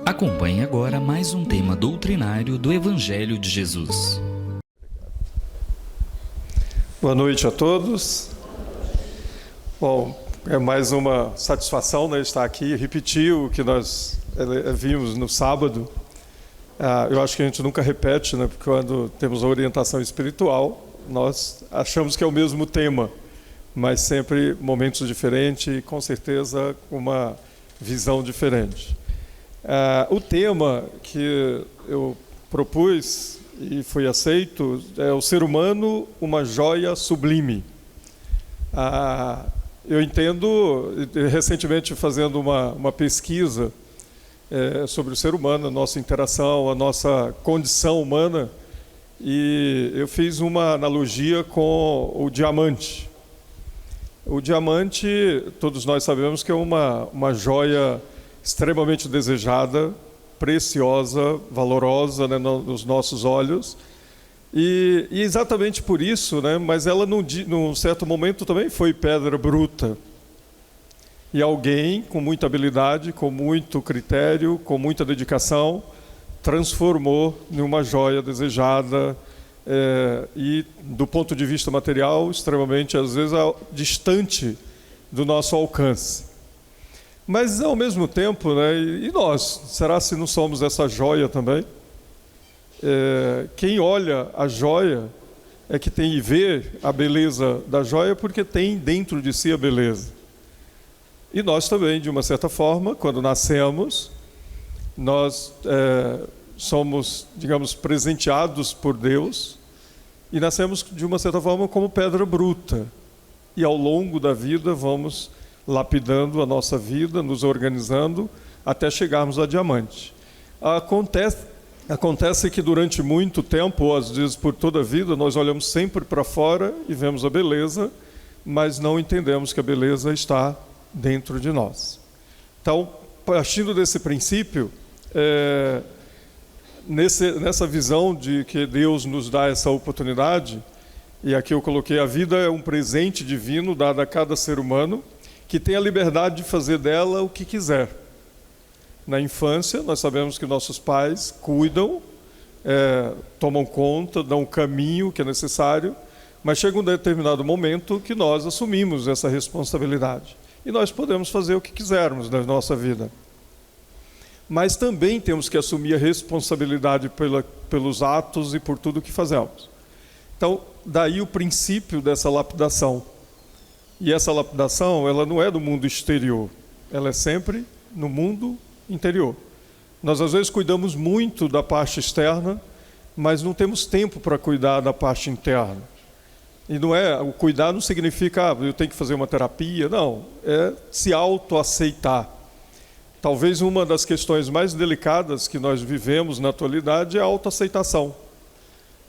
Acompanhe agora mais um tema doutrinário do Evangelho de Jesus. Boa noite a todos. Bom, é mais uma satisfação, né, estar aqui e repetir o que nós vimos no sábado. Eu acho que a gente nunca repete, né, porque quando temos a orientação espiritual, nós achamos que é o mesmo tema, mas sempre momentos diferentes e com certeza uma visão diferente. O tema que eu propus e foi aceito é o ser humano, uma joia sublime. Eu entendo, recentemente fazendo uma pesquisa sobre o ser humano, a nossa interação, a nossa condição humana, e eu fiz uma analogia com o diamante. O diamante, todos nós sabemos que é uma joia extremamente desejada, preciosa, valorosa, né, nos nossos olhos. E exatamente por isso, né, mas ela num certo momento também foi pedra bruta. E alguém com muita habilidade, com muito critério, com muita dedicação, transformou em uma joia desejada e, do ponto de vista material, extremamente, às vezes, distante do nosso alcance. Mas, ao mesmo tempo, né, e nós? Será se não somos essa joia também? Quem olha a joia é que tem e vê a beleza da joia porque tem dentro de si a beleza. E nós também, de uma certa forma, quando nascemos, nós somos, digamos, presenteados por Deus e nascemos, de uma certa forma, como pedra bruta. E ao longo da vida vamos lapidando a nossa vida, nos organizando, até chegarmos a diamante. Acontece que durante muito tempo, ou às vezes por toda a vida, nós olhamos sempre para fora e vemos a beleza, mas não entendemos que a beleza está dentro de nós. Então, partindo desse princípio, nessa visão de que Deus nos dá essa oportunidade, e aqui eu coloquei: a vida é um presente divino dado a cada ser humano, que tem a liberdade de fazer dela o que quiser. Na infância, nós sabemos que nossos pais cuidam, tomam conta, dão o caminho que é necessário, mas chega um determinado momento que nós assumimos essa responsabilidade. E nós podemos fazer o que quisermos na nossa vida. Mas também temos que assumir a responsabilidade pelos atos e por tudo que fazemos. Então, daí o princípio dessa lapidação. E essa lapidação, ela não é do mundo exterior, ela é sempre no mundo interior. Nós às vezes cuidamos muito da parte externa, mas não temos tempo para cuidar da parte interna. E o cuidar não significa, eu tenho que fazer uma terapia, não, é se autoaceitar. Talvez uma das questões mais delicadas que nós vivemos na atualidade é a autoaceitação.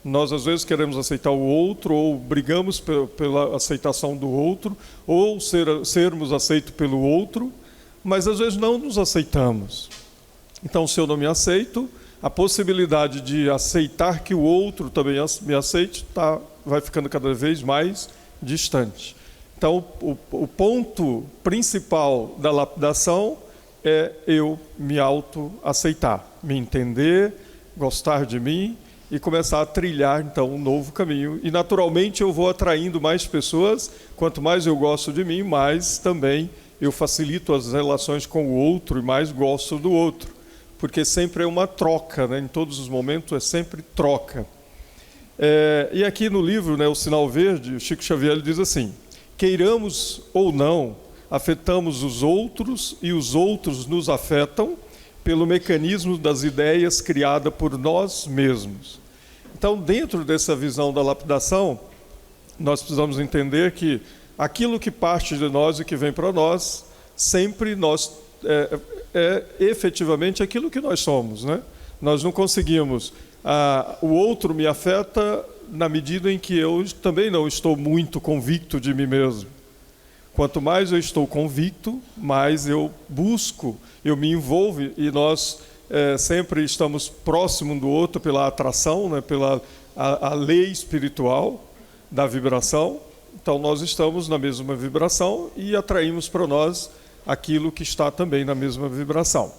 Nós às vezes queremos aceitar o outro, ou brigamos pela aceitação do outro, ou sermos aceitos pelo outro, mas às vezes não nos aceitamos. Então, se eu não me aceito, a possibilidade de aceitar que o outro também me aceite vai ficando cada vez mais distante. Então, o ponto principal da lapidação é eu me autoaceitar, me entender, gostar de mim, e começar a trilhar, então, um novo caminho. E, naturalmente, eu vou atraindo mais pessoas. Quanto mais eu gosto de mim, mais também eu facilito as relações com o outro e mais gosto do outro. Porque sempre é uma troca, né? Em todos os momentos é sempre troca. E aqui no livro, né, O Sinal Verde, o Chico Xavier diz assim: queiramos ou não, afetamos os outros e os outros nos afetam pelo mecanismo das ideias criada por nós mesmos. Então, dentro dessa visão da lapidação, nós precisamos entender que aquilo que parte de nós e que vem para nós, sempre é efetivamente aquilo que nós somos, né? Nós não conseguimos. O outro me afeta na medida em que eu também não estou muito convicto de mim mesmo. Quanto mais eu estou convicto, mais eu busco, eu me envolvo, e nós sempre estamos próximo um do outro pela atração, né, pela a lei espiritual da vibração. Então nós estamos na mesma vibração e atraímos para nós aquilo que está também na mesma vibração.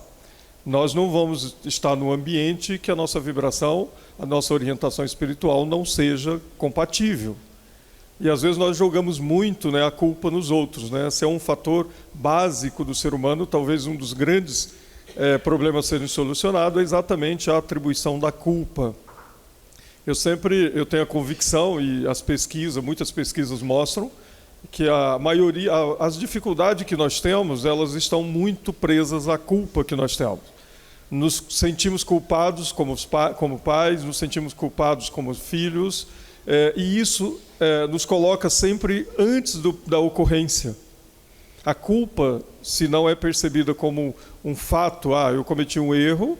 nós não vamos estar num ambiente que a nossa vibração, a nossa orientação espiritual não seja compatível. E às vezes nós jogamos muito, né, a culpa nos outros, né? Esse é um fator básico do ser humano, talvez um dos grandes problemas serem solucionados, é exatamente a atribuição da culpa. Eu tenho a convicção, e muitas pesquisas mostram, que a maioria, as dificuldades que nós temos, elas estão muito presas à culpa que nós temos. Nos sentimos culpados como pais, nos sentimos culpados como filhos, e isso nos coloca sempre antes da ocorrência. A culpa, se não é percebida como um fato, eu cometi um erro,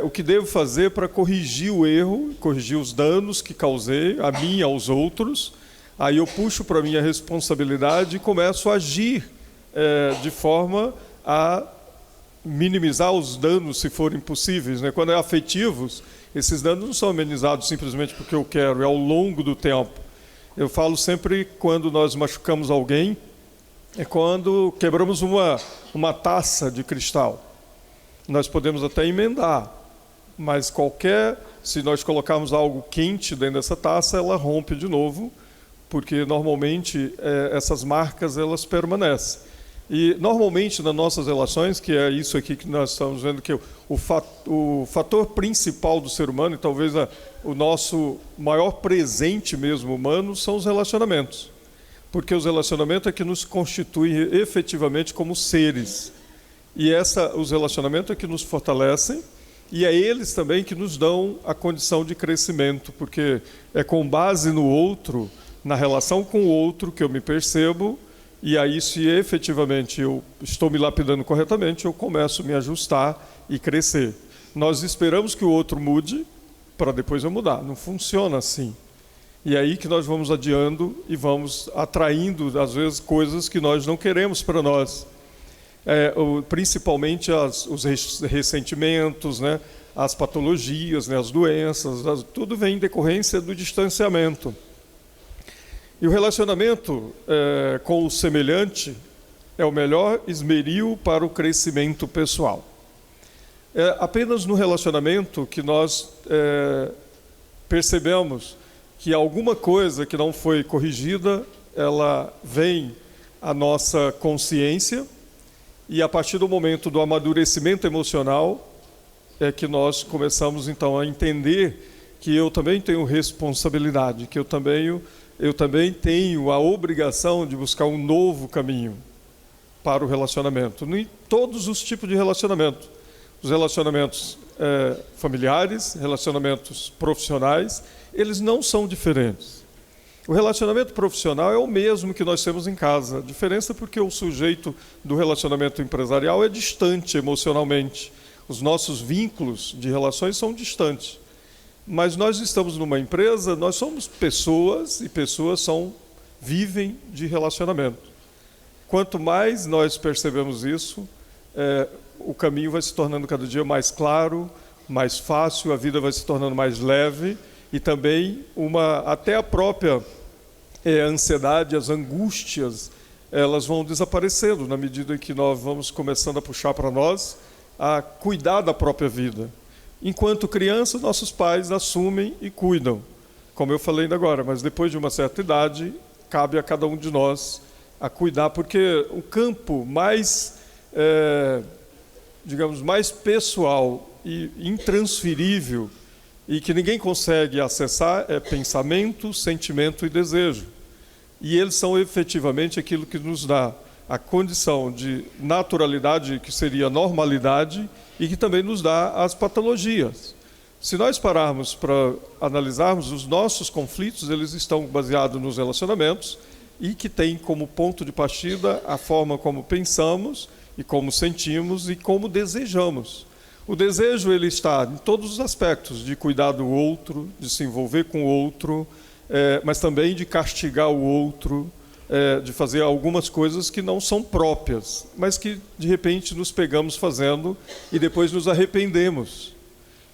o que devo fazer para corrigir o erro, corrigir os danos que causei a mim e aos outros, aí eu puxo para a minha responsabilidade e começo a agir de forma a minimizar os danos, se forem possíveis, né? Quando é afetivos, esses danos não são amenizados simplesmente porque eu quero, é ao longo do tempo. Eu falo sempre, quando nós machucamos alguém, é quando quebramos uma taça de cristal. Nós podemos até emendar, mas se nós colocarmos algo quente dentro dessa taça, ela rompe de novo, porque normalmente essas marcas elas permanecem. E normalmente nas nossas relações, que é isso aqui que nós estamos vendo, que o fator principal do ser humano, e talvez o nosso maior presente mesmo humano, são os relacionamentos. Porque os relacionamentos é que nos constituem efetivamente como seres. E os relacionamentos é que nos fortalecem, e é eles também que nos dão a condição de crescimento, porque é com base no outro, na relação com o outro, que eu me percebo, e aí, se efetivamente eu estou me lapidando corretamente, eu começo a me ajustar e crescer. Nós esperamos que o outro mude para depois eu mudar. Não funciona assim. E é aí que nós vamos adiando e vamos atraindo, às vezes, coisas que nós não queremos para nós. Principalmente os ressentimentos, né? As patologias, né? As doenças, tudo vem em decorrência do distanciamento. E o relacionamento com o semelhante é o melhor esmeril para o crescimento pessoal. É apenas no relacionamento que nós percebemos que alguma coisa que não foi corrigida, ela vem à nossa consciência, e a partir do momento do amadurecimento emocional é que nós começamos então a entender que eu também tenho responsabilidade, que eu também tenho a obrigação de buscar um novo caminho para o relacionamento. Em todos os tipos de relacionamento. Os relacionamentos familiares, relacionamentos profissionais, eles não são diferentes. O relacionamento profissional é o mesmo que nós temos em casa. A diferença é porque o sujeito do relacionamento empresarial é distante emocionalmente. Os nossos vínculos de relações são distantes. Mas nós estamos numa empresa, nós somos pessoas, e pessoas vivem de relacionamento. Quanto mais nós percebemos isso, o caminho vai se tornando cada dia mais claro, mais fácil, a vida vai se tornando mais leve, e também até a própria ansiedade, as angústias, elas vão desaparecendo na medida em que nós vamos começando a puxar para nós a cuidar da própria vida. Enquanto crianças, nossos pais assumem e cuidam, como eu falei ainda agora, mas depois de uma certa idade, cabe a cada um de nós a cuidar, porque o campo mais, mais pessoal e intransferível, e que ninguém consegue acessar, é pensamento, sentimento e desejo. E eles são efetivamente aquilo que nos dá a condição de naturalidade, que seria normalidade, e que também nos dá as patologias. Se nós pararmos para analisarmos os nossos conflitos, eles estão baseados nos relacionamentos, e que tem como ponto de partida a forma como pensamos, e como sentimos, e como desejamos. O desejo ele está em todos os aspectos, de cuidar do outro, de se envolver com o outro, mas também de castigar o outro, de fazer algumas coisas que não são próprias, mas que de repente nos pegamos fazendo e depois nos arrependemos.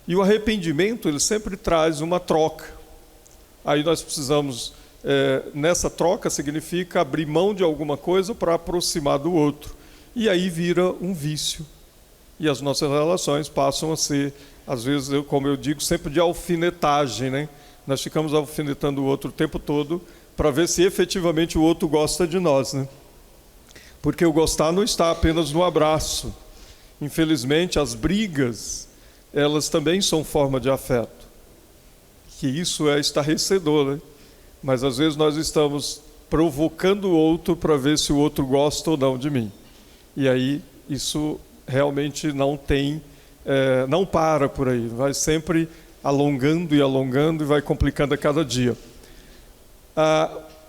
E o arrependimento ele sempre traz uma troca. Aí nós precisamos, nessa troca significa abrir mão de alguma coisa para aproximar do outro. E aí vira um vício. e as nossas relações passam a ser, às vezes, como eu digo, sempre de alfinetagem, né? Nós ficamos alfinetando o outro o tempo todo para ver se efetivamente o outro gosta de nós, né? Porque o gostar não está apenas no abraço. Infelizmente, as brigas, elas também são forma de afeto. Que isso é estarrecedor, né? Mas às vezes nós estamos provocando o outro para ver se o outro gosta ou não de mim. E aí isso realmente não para por aí, vai sempre alongando e vai complicando a cada dia.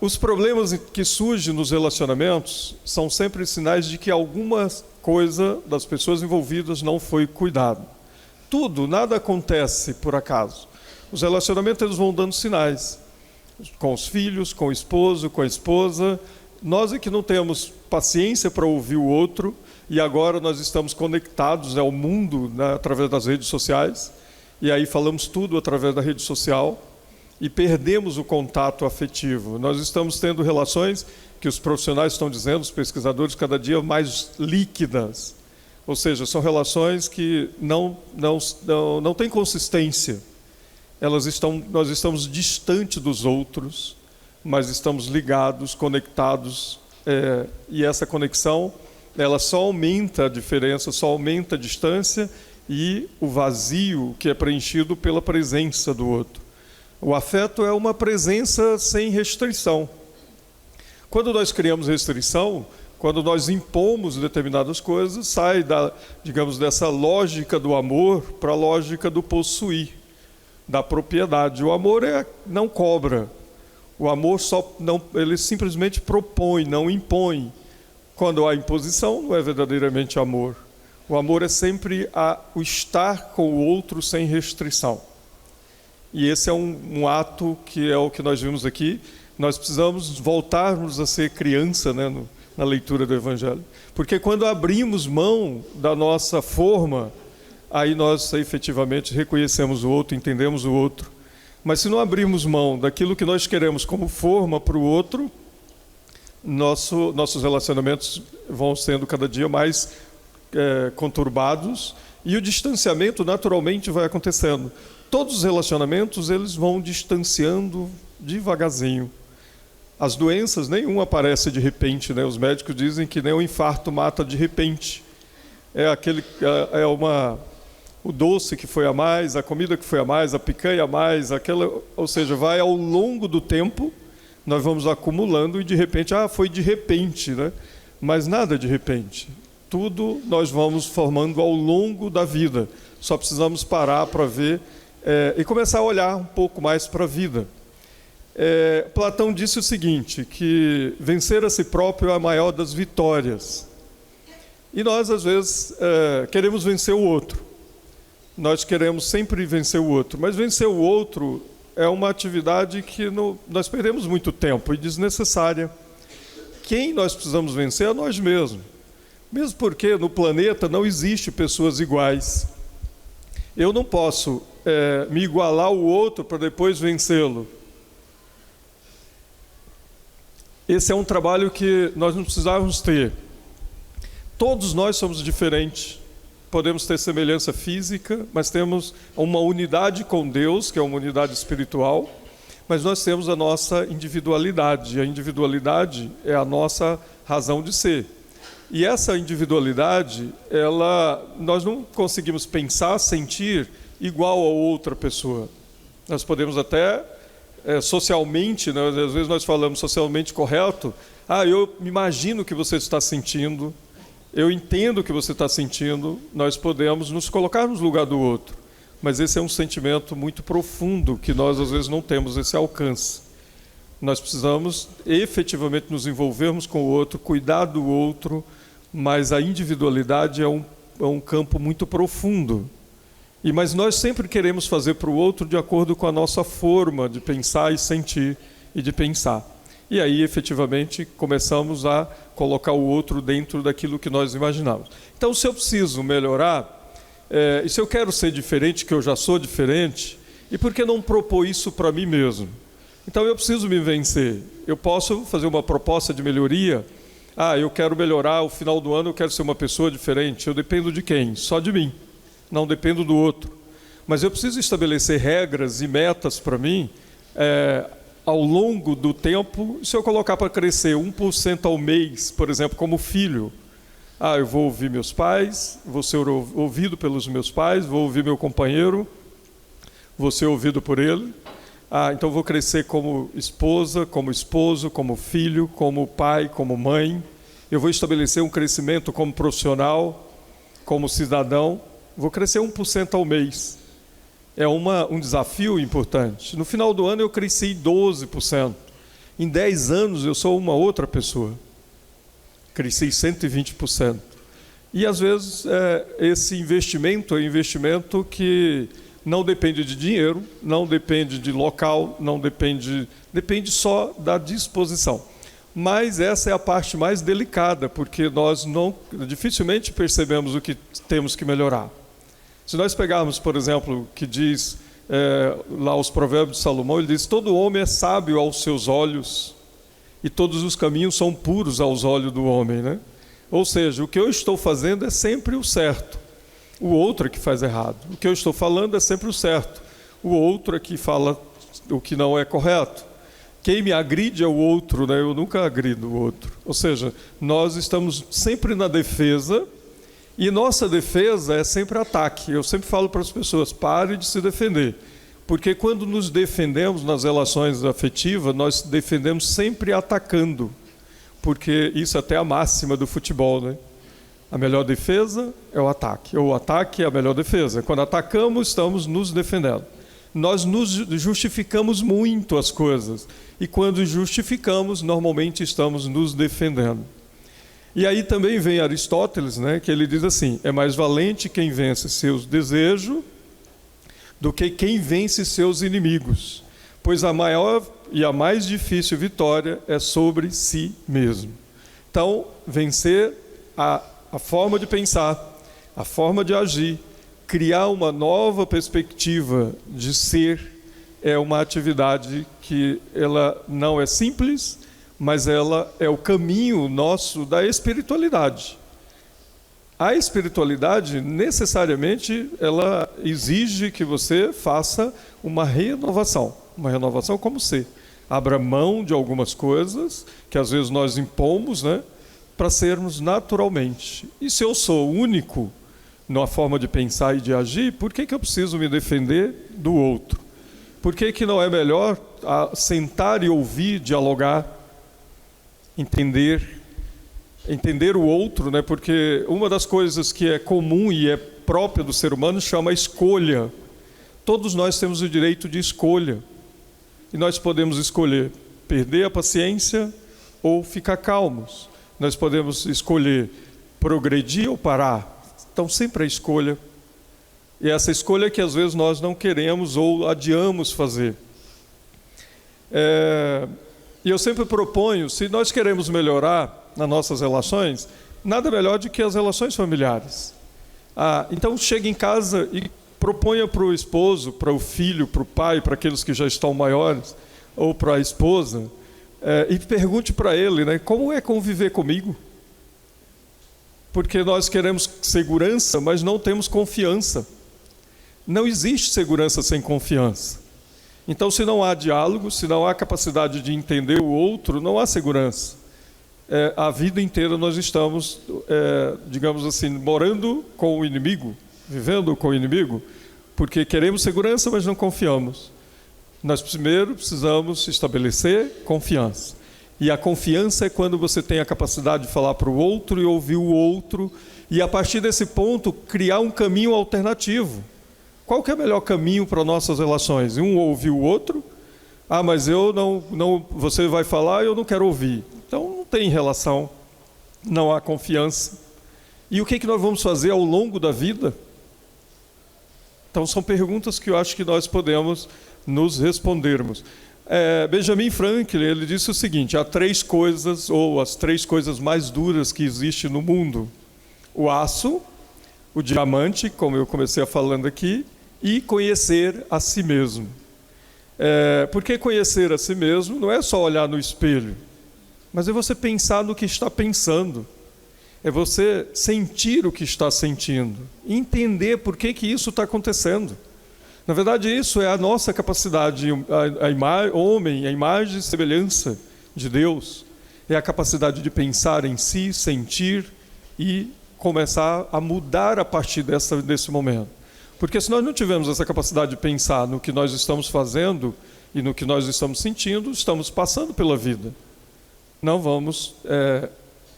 Os problemas que surgem nos relacionamentos são sempre sinais de que alguma coisa das pessoas envolvidas não foi cuidado. Nada acontece por acaso. Os relacionamentos eles vão dando sinais. Com os filhos, com o esposo, com a esposa. Nós é que não temos paciência para ouvir o outro, e agora nós estamos conectados ao mundo, né, através das redes sociais, e aí falamos tudo através da rede social, e perdemos o contato afetivo. Nós estamos tendo relações que os profissionais estão dizendo, os pesquisadores, cada dia mais líquidas. Ou seja, são relações que não têm consistência. Nós estamos distante dos outros, mas estamos ligados, conectados, e essa conexão ela só aumenta a diferença, só aumenta a distância e o vazio que é preenchido pela presença do outro. O afeto é uma presença sem restrição. Quando nós criamos restrição, quando nós impomos determinadas coisas, sai dessa lógica do amor para a lógica do possuir, da propriedade. O amor não cobra. O amor ele simplesmente propõe, não impõe. Quando há imposição, não é verdadeiramente amor. O amor é sempre o estar com o outro sem restrição. E esse é um ato que é o que nós vimos aqui. Nós precisamos voltarmos a ser criança, né, na leitura do Evangelho. Porque quando abrimos mão da nossa forma, aí nós efetivamente reconhecemos o outro, entendemos o outro. Mas se não abrirmos mão daquilo que nós queremos como forma para o outro, nossos relacionamentos vão sendo cada dia mais conturbados, e o distanciamento naturalmente vai acontecendo. Todos os relacionamentos eles vão distanciando devagarzinho. As doenças, nenhuma aparece de repente, né? Os médicos dizem que nem o infarto mata de repente. O doce que foi a mais, a comida que foi a mais, a picanha a mais, ou seja, vai ao longo do tempo, nós vamos acumulando e de repente, foi de repente, né? Mas nada de repente. Tudo nós vamos formando ao longo da vida. Só precisamos parar para ver e começar a olhar um pouco mais para a vida. Platão disse o seguinte, que vencer a si próprio é a maior das vitórias. E nós, às vezes, queremos vencer o outro. Nós queremos sempre vencer o outro, mas vencer o outro é uma atividade que nós perdemos muito tempo e desnecessária. Quem nós precisamos vencer é nós mesmos. Mesmo porque no planeta não existe pessoas iguais. Eu não posso me igualar ao outro para depois vencê-lo. Esse é um trabalho que nós não precisávamos ter. Todos nós somos diferentes. Podemos ter semelhança física, mas temos uma unidade com Deus, que é uma unidade espiritual, mas nós temos a nossa individualidade. A individualidade é a nossa razão de ser. E essa individualidade, nós não conseguimos pensar, sentir igual a outra pessoa. Nós podemos até, socialmente, né, às vezes nós falamos socialmente correto, eu me imagino o que você está sentindo, eu entendo o que você está sentindo, nós podemos nos colocar no lugar do outro. Mas esse é um sentimento muito profundo que nós, às vezes, não temos esse alcance. Nós precisamos efetivamente nos envolvermos com o outro, cuidar do outro, mas a individualidade é um campo muito profundo. Mas nós sempre queremos fazer para o outro de acordo com a nossa forma de pensar e sentir e de pensar. E aí, efetivamente, começamos a colocar o outro dentro daquilo que nós imaginamos. Então, se eu preciso melhorar, e se eu quero ser diferente, que eu já sou diferente, e por que não propor isso para mim mesmo? Então, eu preciso me vencer. Eu posso fazer uma proposta de melhoria, Eu quero melhorar, ao final do ano eu quero ser uma pessoa diferente. Eu dependo de quem? Só de mim. Não dependo do outro. Mas eu preciso estabelecer regras e metas para mim, ao longo do tempo. Se eu colocar para crescer 1% ao mês, por exemplo, como filho, eu vou ouvir meus pais, vou ser ouvido pelos meus pais, vou ouvir meu companheiro, vou ser ouvido por ele. Então vou crescer como esposa, como esposo, como filho, como pai, como mãe. Eu vou estabelecer um crescimento como profissional, como cidadão. Vou crescer 1% ao mês. É um desafio importante. No final do ano eu cresci 12%. Em 10 anos eu sou uma outra pessoa. Cresci 120%. E às vezes esse investimento é um investimento que não depende de dinheiro, não depende de local, depende só da disposição. Mas essa é a parte mais delicada, porque nós dificilmente percebemos o que temos que melhorar. Se nós pegarmos, por exemplo, que diz lá os Provérbios de Salomão, ele diz: todo homem é sábio aos seus olhos e todos os caminhos são puros aos olhos do homem, né? Ou seja, o que eu estou fazendo é sempre o certo, o outro é que faz errado. O que eu estou falando é sempre o certo, o outro é que fala o que não é correto. Quem me agride é o outro, né? Eu nunca agrido o outro. Ou seja, nós estamos sempre na defesa, e nossa defesa é sempre ataque. Eu sempre falo para as pessoas: pare de se defender. Porque quando nos defendemos nas relações afetivas, nós defendemos sempre atacando. Porque isso até é a máxima do futebol, né? A melhor defesa é o ataque. Ou o ataque é a melhor defesa. Quando atacamos, estamos nos defendendo. Nós nos justificamos muito as coisas. E quando justificamos, normalmente estamos nos defendendo. E aí também vem Aristóteles, né, que ele diz assim: é mais valente quem vence seus desejos do que quem vence seus inimigos, pois a maior e a mais difícil vitória é sobre si mesmo. Então, vencer a forma de pensar, a forma de agir, criar uma nova perspectiva de ser, é uma atividade que ela não é simples, mas ela é o caminho nosso da espiritualidade. A espiritualidade, necessariamente, ela exige que você faça uma renovação como ser. Abra mão de algumas coisas que às vezes nós impomos, né, para sermos naturalmente. E se eu sou único na forma de pensar e de agir, por que eu preciso me defender do outro? Por que não é melhor sentar e ouvir, dialogar, entender o outro, né? Porque uma das coisas que é comum e é própria do ser humano chama escolha. Todos nós temos o direito de escolha. E nós podemos escolher perder a paciência ou ficar calmos. Nós podemos escolher progredir ou parar. Então sempre a escolha. E essa escolha que às vezes nós não queremos ou adiamos fazer. E eu sempre proponho, se nós queremos melhorar nas nossas relações, nada melhor do que as relações familiares. Então chegue em casa e proponha para o esposo, para o filho, para o pai, para aqueles que já estão maiores, ou para a esposa, e pergunte para ele, né, como é conviver comigo? Porque nós queremos segurança, mas não temos confiança. Não existe segurança sem confiança. Então, se não há diálogo, se não há capacidade de entender o outro, não há segurança. A vida inteira nós estamos, digamos assim, morando com o inimigo, vivendo com o inimigo, porque queremos segurança, mas não confiamos. Nós primeiro precisamos estabelecer confiança. E a confiança é quando você tem a capacidade de falar para o outro e ouvir o outro, e a partir desse ponto criar um caminho alternativo. Qual que é o melhor caminho para nossas relações? Um ouvir o outro? Mas eu não, você vai falar e eu não quero ouvir. Então não tem relação, não há confiança. E o que nós vamos fazer ao longo da vida? Então são perguntas que eu acho que nós podemos nos respondermos. Benjamin Franklin, ele disse o seguinte: há 3 coisas, ou as 3 coisas mais duras que existem no mundo: o aço, o diamante, como eu comecei falando aqui, e conhecer a si mesmo. Porque conhecer a si mesmo não é só olhar no espelho. mas é você pensar no que está pensando, é você sentir o que está sentindo, entender por que isso está acontecendo. Na verdade, isso é a nossa capacidade, homem, a imagem e semelhança de Deus, é a capacidade de pensar em si, sentir e começar a mudar a partir desse momento. Porque se nós não tivermos essa capacidade de pensar no que nós estamos fazendo e no que nós estamos sentindo, estamos passando pela vida. Não vamos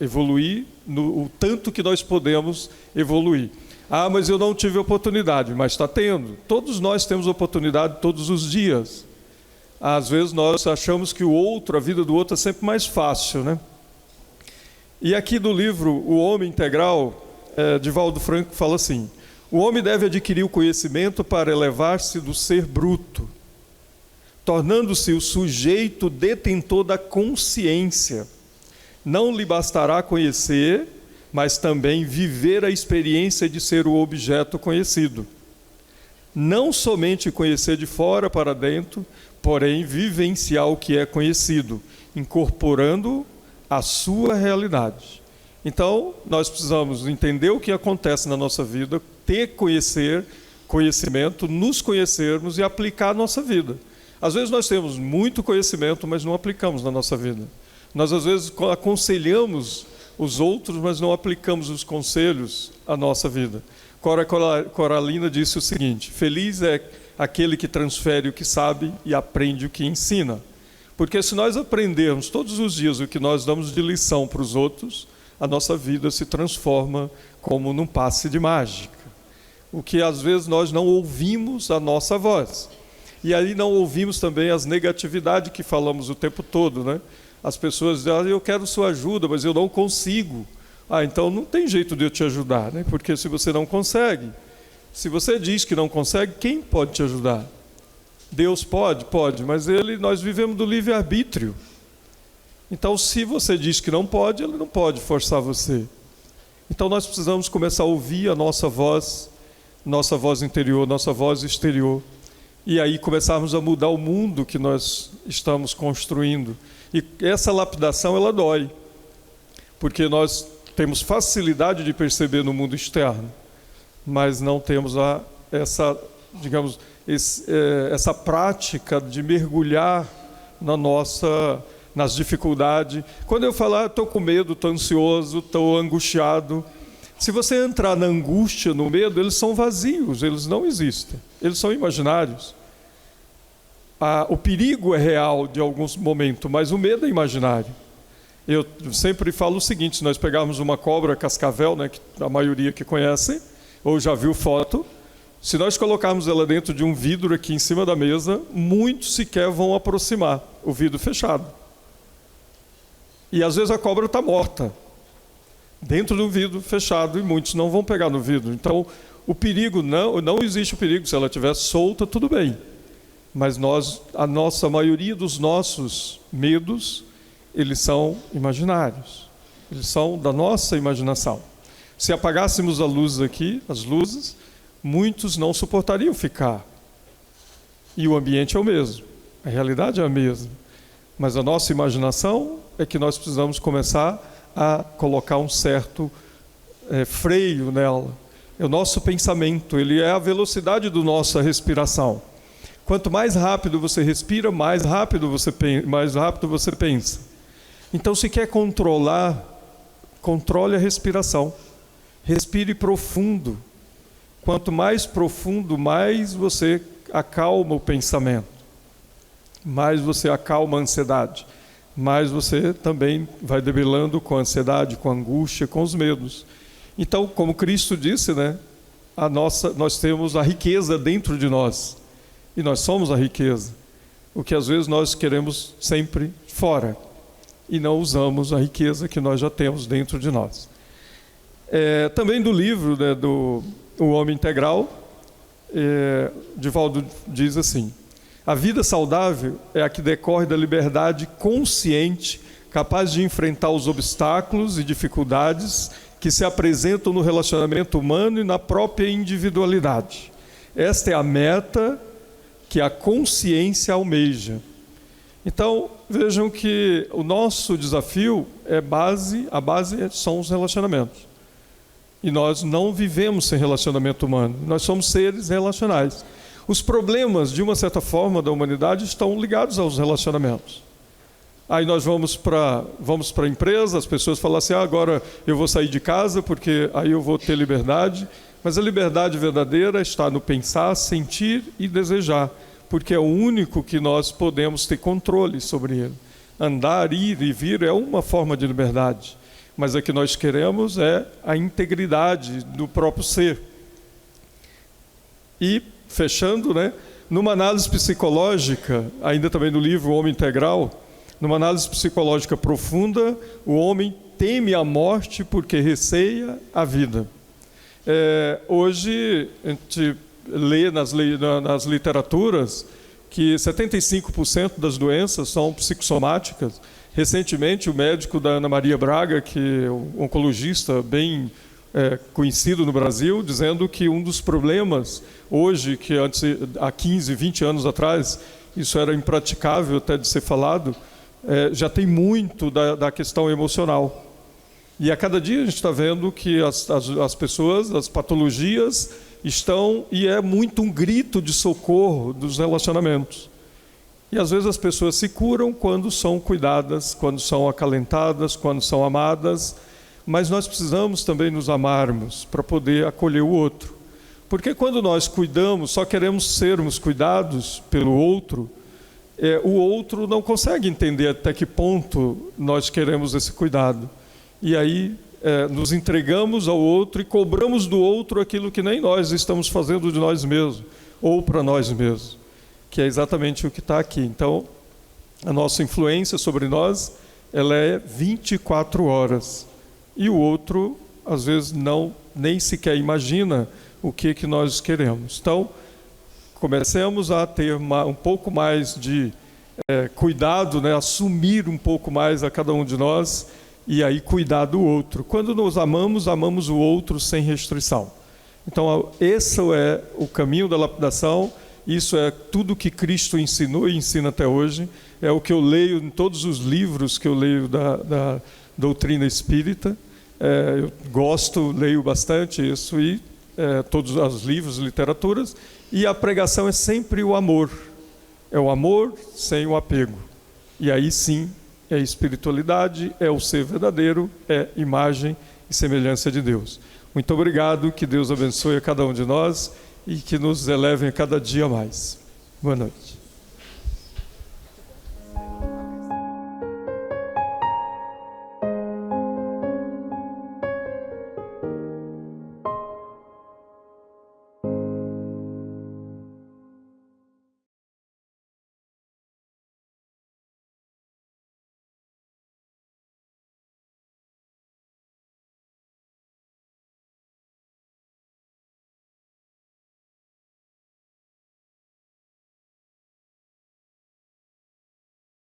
evoluir o tanto que nós podemos evoluir. Ah, mas eu não tive oportunidade, mas está tendo. Todos nós temos oportunidade todos os dias. Às vezes nós achamos que a vida do outro é sempre mais fácil, né? E aqui do livro O Homem Integral, Divaldo Franco fala assim: o homem deve adquirir o conhecimento para elevar-se do ser bruto, tornando-se o sujeito detentor da consciência. Não lhe bastará conhecer, mas também viver a experiência de ser o objeto conhecido. Não somente conhecer de fora para dentro, porém vivenciar o que é conhecido, incorporando a sua realidade. Então, nós precisamos entender o que acontece na nossa vida, ter conhecimento, nos conhecermos e aplicar a nossa vida. Às vezes nós temos muito conhecimento, mas não aplicamos na nossa vida. Nós, às vezes, aconselhamos os outros, mas não aplicamos os conselhos à nossa vida. Cora Coralina disse o seguinte: feliz é aquele que transfere o que sabe e aprende o que ensina. Porque se nós aprendermos todos os dias o que nós damos de lição para os outros, a nossa vida se transforma como num passe de mágica. O que às vezes nós não ouvimos a nossa voz. E aí não ouvimos também as negatividades que falamos o tempo todo, né? As pessoas dizem: eu quero sua ajuda, mas eu não consigo. Então não tem jeito de eu te ajudar, né? Porque se você não consegue, se você diz que não consegue, quem pode te ajudar? Deus pode? Pode, mas nós vivemos do livre-arbítrio. Então, se você diz que não pode, ele não pode forçar você. Então nós precisamos começar a ouvir a nossa voz interior, nossa voz exterior, e aí começarmos a mudar o mundo que nós estamos construindo. E essa lapidação, ela dói, porque nós temos facilidade de perceber no mundo externo, mas não temos essa prática de mergulhar nas dificuldades. Quando eu falar, estou com medo, estou ansioso, estou angustiado, se você entrar na angústia, no medo, eles são vazios, eles não existem, eles são imaginários. O perigo é real de alguns momentos, mas o medo é imaginário. Eu sempre falo o seguinte: se nós pegarmos uma cobra cascavel, né, que a maioria que conhece, ou já viu foto, se nós colocarmos ela dentro de um vidro aqui em cima da mesa, muitos sequer vão aproximar, o vidro fechado. E às vezes a cobra está morta, dentro do vidro fechado, e muitos não vão pegar no vidro. Então, o perigo, não existe o perigo. Se ela estiver solta, tudo bem. Mas a maioria dos nossos medos, eles são imaginários. Eles são da nossa imaginação. Se apagássemos a luz aqui, as luzes, muitos não suportariam ficar. E o ambiente é o mesmo. A realidade é a mesma. Mas a nossa imaginação é que nós precisamos começar a colocar um certo freio nela. É o nosso pensamento, ele é a velocidade da nossa respiração. Quanto mais rápido você respira, mais rápido você pensa. Então, se quer controlar, controle a respiração. Respire profundo. Quanto mais profundo, mais você acalma o pensamento. Mais você acalma a ansiedade. Mais você também vai debelando com a ansiedade, com a angústia, com os medos. Então, como Cristo disse, né, nós temos a riqueza dentro de nós. E nós somos a riqueza. O que às vezes nós queremos sempre fora. E não usamos a riqueza que nós já temos dentro de nós. Também do livro, né, do O Homem Integral, Divaldo diz assim: a vida saudável é a que decorre da liberdade consciente, capaz de enfrentar os obstáculos e dificuldades que se apresentam no relacionamento humano e na própria individualidade. Esta é a meta que a consciência almeja. Então, vejam que o nosso desafio a base são os relacionamentos. E nós não vivemos sem relacionamento humano, nós somos seres relacionais. Os problemas, de uma certa forma, da humanidade estão ligados aos relacionamentos. Aí nós vamos para a empresa, as pessoas falam assim, agora eu vou sair de casa porque aí eu vou ter liberdade. Mas a liberdade verdadeira está no pensar, sentir e desejar, porque é o único que nós podemos ter controle sobre ele. Andar, ir e vir é uma forma de liberdade, mas o que nós queremos é a integridade do próprio ser. E, fechando, numa análise psicológica, ainda também no livro O Homem Integral, numa análise psicológica profunda, o homem teme a morte porque receia a vida. Hoje, a gente lê nas literaturas que 75% das doenças são psicossomáticas. Recentemente, o médico da Ana Maria Braga, que é um oncologista bem conhecido no Brasil, dizendo que um dos problemas hoje, que antes, há 15, 20 anos atrás, isso era impraticável até de ser falado, já tem muito da questão emocional. E a cada dia a gente está vendo que as pessoas, as patologias estão, e é muito um grito de socorro dos relacionamentos. E às vezes as pessoas se curam quando são cuidadas, quando são acalentadas, quando são amadas, mas nós precisamos também nos amarmos para poder acolher o outro. Porque quando nós cuidamos, só queremos sermos cuidados pelo outro, o outro não consegue entender até que ponto nós queremos esse cuidado. E aí nos entregamos ao outro e cobramos do outro aquilo que nem nós estamos fazendo de nós mesmos, ou para nós mesmos, que é exatamente o que está aqui. Então, a nossa influência sobre nós, ela é 24 horas. E o outro, às vezes, nem sequer imagina o que nós queremos. Então, comecemos a ter um pouco mais de cuidado, assumir um pouco mais a cada um de nós, e aí cuidar do outro. Quando nos amamos, amamos o outro sem restrição. Então, esse é o caminho da lapidação, isso é tudo que Cristo ensinou e ensina até hoje, é o que eu leio em todos os livros que eu leio da doutrina espírita. Eu leio bastante isso, e todos os livros, literaturas, e a pregação é sempre o amor. É o amor sem o apego. E aí sim, é espiritualidade, é o ser verdadeiro, é imagem e semelhança de Deus. Muito obrigado, que Deus abençoe a cada um de nós e que nos eleve a cada dia mais. Boa noite.